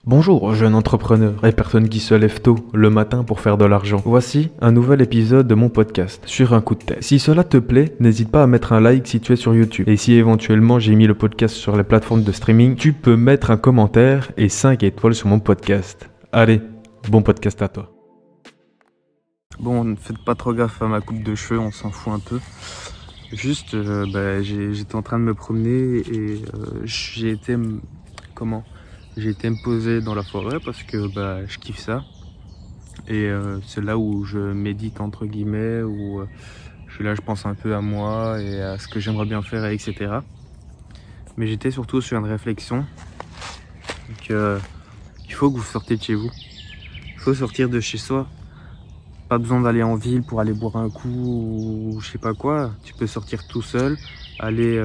Bonjour, jeune entrepreneur et personne qui se lève tôt le matin pour faire de l'argent. Voici un nouvel épisode de mon podcast sur un coup de tête. Si cela te plaît, n'hésite pas à mettre un like si tu es sur YouTube. Et si éventuellement j'ai mis le podcast sur les plateformes de streaming, tu peux mettre un commentaire et 5 étoiles sur mon podcast. Allez, bon podcast à toi. Bon, ne faites pas trop gaffe à ma coupe de cheveux, on s'en fout un peu. Juste, j'étais en train de me promener et j'ai été me poser dans la forêt parce que je kiffe ça. Et c'est là où je médite entre guillemets, où je suis là, je pense un peu à moi et à ce que j'aimerais bien faire, etc. Mais j'étais surtout sur une réflexion que il faut que vous sortiez de chez vous. Il faut sortir de chez soi. Pas besoin d'aller en ville pour aller boire un coup ou je sais pas quoi. Tu peux sortir tout seul, aller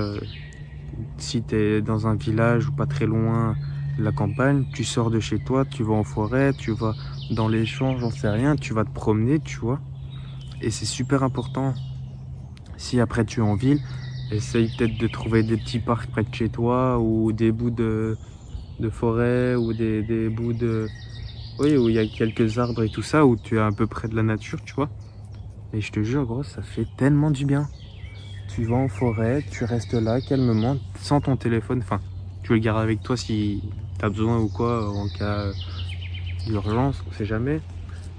si tu es dans un village ou pas très loin de la campagne, tu sors de chez toi, tu vas en forêt, tu vas dans les champs, j'en sais rien, tu vas te promener, tu vois. Et c'est super important. Si après tu es en ville, essaye peut-être de trouver des petits parcs près de chez toi ou des bouts de forêt ou des bouts de... Oui, où il y a quelques arbres et tout ça, où tu es un peu près de la nature, tu vois. Et je te jure, gros, ça fait tellement du bien. Tu vas en forêt, tu restes là calmement, sans ton téléphone. Enfin, tu le gardes avec toi si tu as besoin ou quoi, en cas d'urgence, on sait jamais.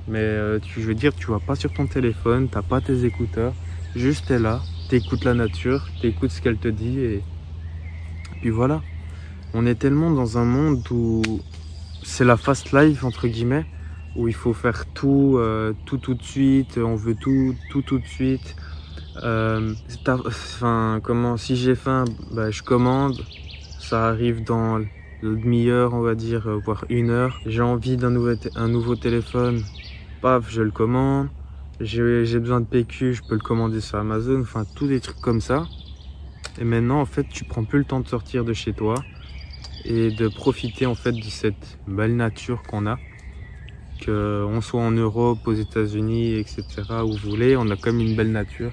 Mais je veux dire, tu vas pas sur ton téléphone, t'as pas tes écouteurs. Juste t'es là, t'écoutes la nature, t'écoutes ce qu'elle te dit et puis voilà. On est tellement dans un monde où c'est la fast life entre guillemets, où il faut faire tout, tout de suite, on veut tout de suite. Si j'ai faim, je commande, ça arrive dans une demi-heure, on va dire, voire 1 heure. J'ai envie d'un nouveau téléphone, paf, je le commande. J'ai besoin de PQ, je peux le commander sur Amazon, enfin tous des trucs comme ça. Et maintenant en fait tu prends plus le temps de sortir de chez toi et de profiter en fait de cette belle nature qu'on a, qu'on soit en Europe, aux États-Unis, etc. où vous voulez, on a comme une belle nature.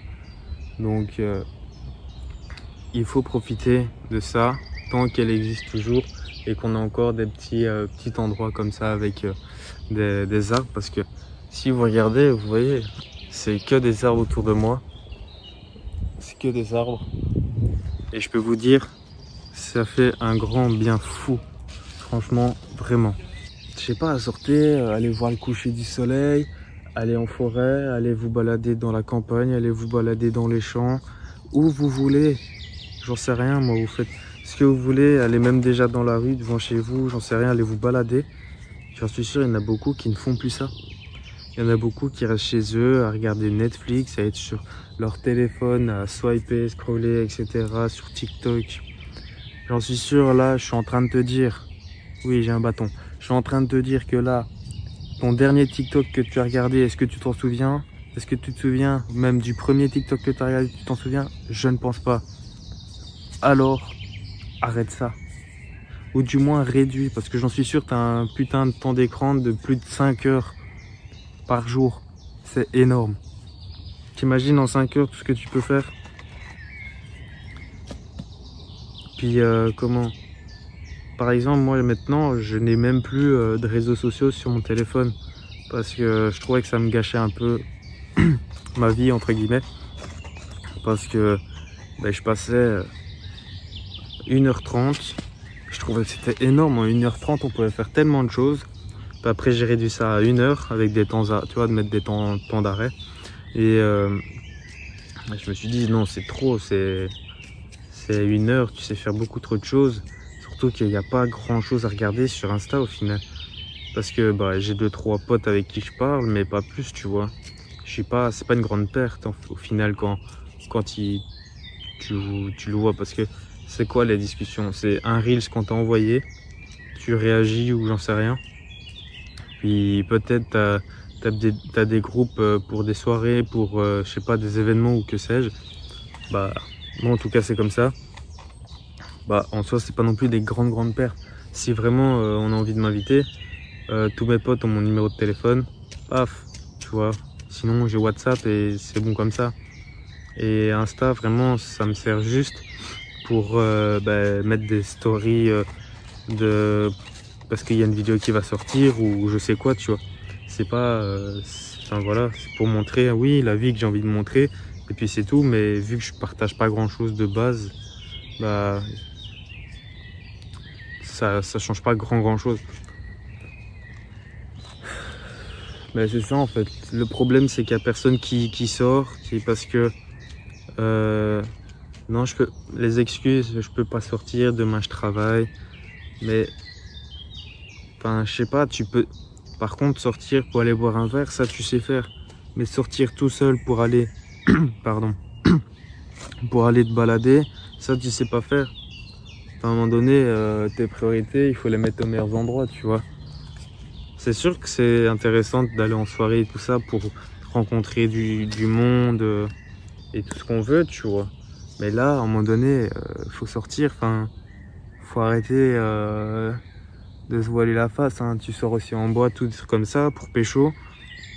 Donc il faut profiter de ça tant qu'elle existe toujours et qu'on a encore des petits endroits comme ça avec des arbres, parce que si vous regardez, vous voyez, c'est que des arbres autour de moi, c'est que des arbres et je peux vous dire, ça fait un grand bien fou, franchement, vraiment. Je sais pas, sortez, allez voir le coucher du soleil, allez en forêt, allez vous balader dans la campagne, allez vous balader dans les champs, où vous voulez, j'en sais rien moi, vous faites ce que vous voulez, allez même déjà dans la rue, devant chez vous, j'en sais rien, allez vous balader. J'en suis sûr, il y en a beaucoup qui ne font plus ça. Il y en a beaucoup qui restent chez eux à regarder Netflix, à être sur leur téléphone, à swiper, scroller, etc. sur TikTok. J'en suis sûr, là, je suis en train de te dire, oui, j'ai un bâton. Je suis en train de te dire que là, ton dernier TikTok que tu as regardé, est-ce que tu t'en souviens? Est-ce que tu te souviens même du premier TikTok que tu as regardé, tu t'en souviens? Je ne pense pas. Alors, arrête ça. Ou du moins réduis, parce que j'en suis sûr, tu as un putain de temps d'écran de plus de 5 heures par jour. C'est énorme. T'imagines en 5 heures tout ce que tu peux faire? Puis par exemple, moi maintenant, je n'ai même plus de réseaux sociaux sur mon téléphone parce que je trouvais que ça me gâchait un peu ma vie, entre guillemets. Parce que je passais 1h30. Je trouvais que c'était énorme. En 1h30, on pouvait faire tellement de choses. Puis après, j'ai réduit ça à 1 heure avec des temps, tu vois, de mettre des temps d'arrêt. Et je me suis dit, non, c'est trop. C'est 1 heure, tu sais faire beaucoup trop de choses. Surtout qu'il n'y a pas grand chose à regarder sur Insta au final. Parce que j'ai 2-3 potes avec qui je parle, mais pas plus, tu vois. C'est pas une grande perte au final quand tu le vois. Parce que c'est quoi les discussions? C'est un Reels qu'on t'a envoyé, tu réagis ou j'en sais rien. Puis peut-être t'as des groupes pour des soirées, pour je sais pas, des événements ou que sais-je. Moi en tout cas c'est comme ça. En soi c'est pas non plus des grandes pertes. Si vraiment on a envie de m'inviter, tous mes potes ont mon numéro de téléphone, paf, tu vois. Sinon j'ai WhatsApp et c'est bon comme ça. Et Insta vraiment ça me sert juste pour mettre des stories de parce qu'il y a une vidéo qui va sortir ou je sais quoi, tu vois. C'est pas... enfin voilà, c'est pour montrer, oui, la vie que j'ai envie de montrer, et puis c'est tout, mais vu que je partage pas grand-chose de base, bah... ça change pas grand-chose. Mais c'est ça en fait. Le problème c'est qu'il y a personne qui sort, c'est parce que... non, les excuses, je peux pas sortir, demain je travaille, mais... Enfin, je sais pas, tu peux... Par contre, sortir pour aller boire un verre, ça tu sais faire. Mais sortir tout seul pour aller... Pardon. Pour aller te balader, ça tu sais pas faire. À un moment donné, tes priorités, il faut les mettre aux meilleurs endroits, tu vois. C'est sûr que c'est intéressant d'aller en soirée et tout ça pour rencontrer du monde et tout ce qu'on veut, tu vois. Mais là, à un moment donné, faut sortir, enfin... Faut arrêter... de se voiler la face, hein. Tu sors aussi en boîte, tout comme ça, pour pécho,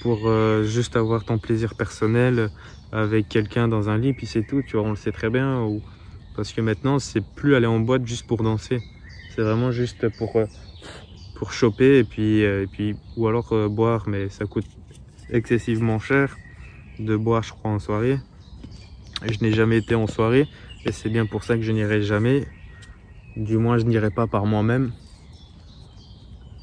pour juste avoir ton plaisir personnel avec quelqu'un dans un lit, puis c'est tout, tu vois, on le sait très bien. Parce que maintenant, c'est plus aller en boîte juste pour danser, c'est vraiment juste pour choper, et puis ou alors boire, mais ça coûte excessivement cher de boire, je crois, en soirée. Et je n'ai jamais été en soirée, et c'est bien pour ça que je n'irai jamais, du moins je n'irai pas par moi-même.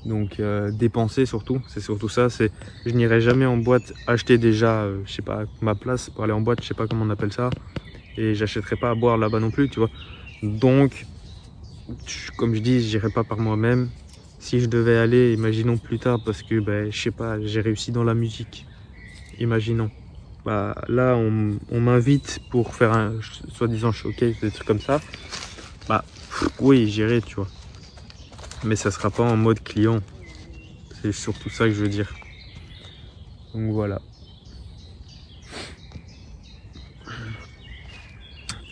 Donc dépenser surtout, c'est surtout ça, je n'irai jamais en boîte acheter déjà, je sais pas, ma place pour aller en boîte, je sais pas comment on appelle ça, et j'achèterai pas à boire là-bas non plus, tu vois. Donc, comme je dis, j'irai pas par moi-même. Si je devais aller, imaginons plus tard, parce que ben, je sais pas, j'ai réussi dans la musique, imaginons. Bah là, on m'invite pour faire un soi-disant showcase, des trucs comme ça. Bah oui, j'irai, tu vois. Mais ça sera pas en mode client. C'est surtout ça que je veux dire. Donc voilà.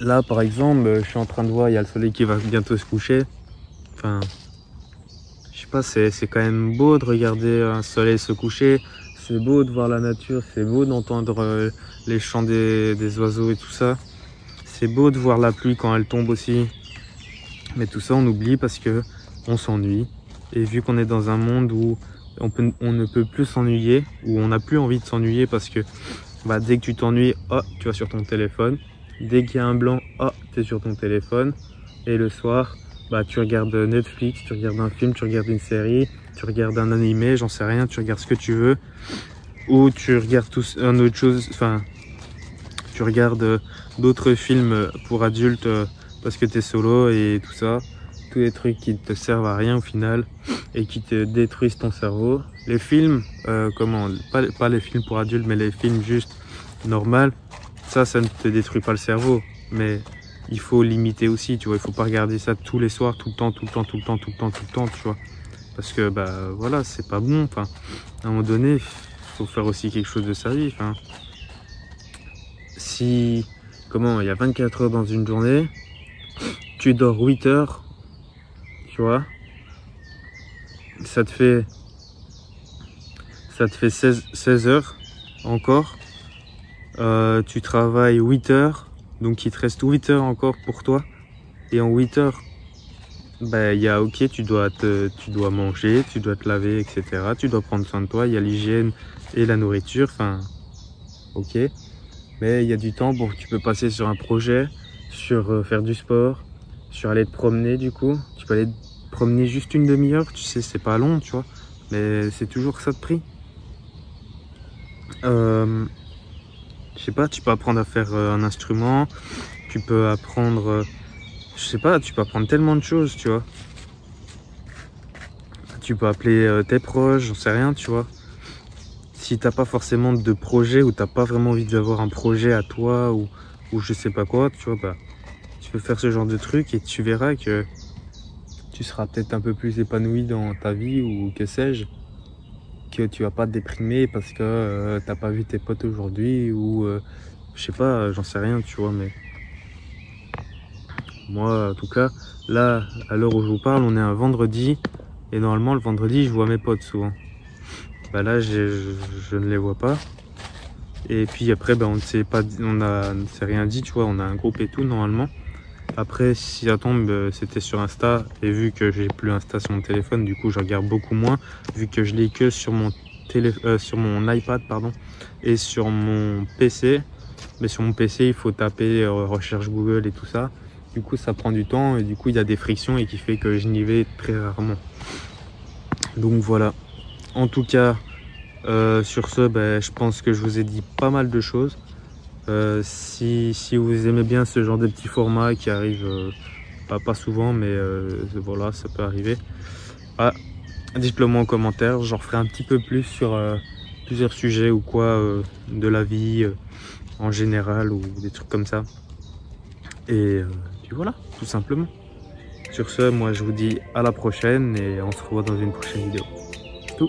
Là par exemple, je suis en train de voir, il y a le soleil qui va bientôt se coucher. Enfin, je sais pas, c'est quand même beau de regarder un soleil se coucher. C'est beau de voir la nature, c'est beau d'entendre les chants des oiseaux et tout ça. C'est beau de voir la pluie quand elle tombe aussi. Mais tout ça on oublie parce que on s'ennuie. Et vu qu'on est dans un monde où on ne peut plus s'ennuyer, où on n'a plus envie de s'ennuyer parce que bah, dès que tu t'ennuies, oh, tu vas sur ton téléphone. Dès qu'il y a un blanc, oh, tu es sur ton téléphone. Et le soir, bah, tu regardes Netflix, tu regardes un film, tu regardes une série, tu regardes un animé, j'en sais rien, tu regardes ce que tu veux. Ou tu regardes un autre chose, enfin, tu regardes d'autres films pour adultes parce que tu es solo et tout ça. Tous les trucs qui te servent à rien au final et qui te détruisent ton cerveau. Les films, pas les films pour adultes, mais les films juste normal, ça ne te détruit pas le cerveau. Mais il faut limiter aussi, tu vois. Il faut pas regarder ça tous les soirs, tout le temps, tu vois. Parce que, bah voilà, c'est pas bon. Enfin, à un moment donné, il faut faire aussi quelque chose de sa vie. Enfin, il y a 24 heures dans une journée, tu dors 8 heures. Tu vois, ça te fait 16 heures encore. Tu travailles 8 heures, donc il te reste 8 heures encore pour toi. Et en 8 heures, bah, tu dois manger, tu dois te laver, etc. Tu dois prendre soin de toi, il y a l'hygiène et la nourriture, enfin, ok. Mais il y a du temps pour que tu peux passer sur un projet, sur faire du sport, sur aller te promener du coup. Tu peux aller te promener juste une demi-heure, tu sais, c'est pas long, tu vois. Mais c'est toujours ça de prix. Je sais pas, tu peux apprendre à faire un instrument, tu peux apprendre, je sais pas, tu peux apprendre tellement de choses, tu vois. Tu peux appeler tes proches, j'en sais rien, tu vois. Si t'as pas forcément de projet ou t'as pas vraiment envie d'avoir un projet à toi ou je sais pas quoi, tu vois, bah, tu peux faire ce genre de truc et tu verras que tu seras peut-être un peu plus épanoui dans ta vie ou que sais-je, que tu vas pas te déprimer parce que t'as pas vu tes potes aujourd'hui ou je sais pas, j'en sais rien, tu vois. Mais moi en tout cas là, à l'heure où je vous parle, on est un vendredi et normalement le vendredi je vois mes potes souvent. Bah là je ne les vois pas. Et puis après bah, on ne s'est rien dit, tu vois, on a un groupe et tout normalement. Après, si ça tombe, c'était sur Insta. Et vu que j'ai plus Insta sur mon téléphone, du coup, je regarde beaucoup moins. Vu que je l'ai que sur mon sur mon iPad, pardon, et sur mon PC. Mais sur mon PC, il faut taper recherche Google et tout ça. Du coup, ça prend du temps et du coup, il y a des frictions et qui fait que je n'y vais très rarement. Donc voilà. En tout cas, sur ce, je pense que je vous ai dit pas mal de choses. Si vous aimez bien ce genre de petits formats qui arrivent pas souvent, mais voilà, ça peut arriver. Ah, dites-le moi en commentaire, j'en ferai un petit peu plus sur plusieurs sujets ou quoi, de la vie en général ou des trucs comme ça. Et puis voilà, tout simplement. Sur ce, moi je vous dis à la prochaine et on se revoit dans une prochaine vidéo. C'est tout.